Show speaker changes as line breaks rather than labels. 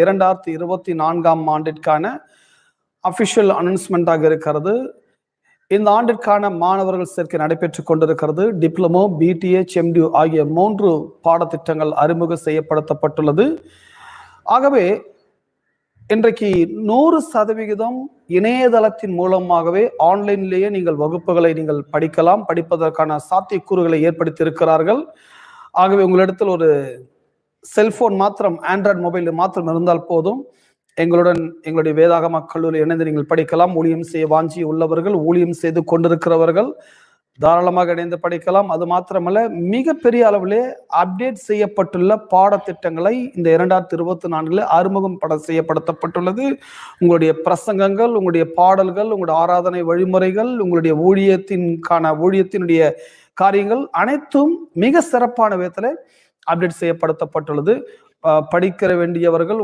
2024ஆம் ஆண்டிற்கான அபிஷியல் அனௌன்ஸ்மெண்டாக இருக்கிறது. இந்த ஆண்டிற்கான மாணவர்கள் சேர்க்கை நடைபெற்றுக் கொண்டிருக்கிறது. டிப்ளமோ, பிடிஏ, செம்டி ஆகிய 3 பாடத்திட்டங்கள் அறிமுகம் செய்யப்படுத்தப்பட்டுள்ளது. ஆகவே இன்றைக்கு 100% இணையதளத்தின் மூலமாகவே ஆன்லைன்லேயே நீங்கள் வகுப்புகளை நீங்கள் படிப்பதற்கான சாத்தியக்கூறுகளை ஏற்படுத்தி இருக்கிறார்கள். ஆகவே உங்களிடத்தில் ஒரு செல்போன் மாத்திரம், ஆண்ட்ராய்டு மொபைல் மாத்திரம் இருந்தால் போதும், எங்களுடைய வேதாகம கல்லூரியில் இணைந்து நீங்கள் படிக்கலாம். ஊழியம் செய்ய வாஞ்சி உள்ளவர்கள், ஊழியம் செய்து கொண்டிருக்கிறவர்கள் தாராளமாக இணைந்து படிக்கலாம். அது மாத்திரமல்ல, மிகப்பெரிய அளவிலே அப்டேட் செய்யப்பட்டுள்ள பாடத்திட்டங்களை இந்த 2024 அறிமுகம் செய்யப்படுத்தப்பட்டுள்ளது. உங்களுடைய பிரசங்கங்கள், உங்களுடைய பாடல்கள், உங்களுடைய ஆராதனை வழிமுறைகள், உங்களுடைய ஊழியத்தினுடைய காரியங்கள் அனைத்தும் மிக சிறப்பான விதத்தில் அப்டேட் செய்யப்படுத்தப்பட்டுள்ளது. படிக்க வேண்டியவர்கள்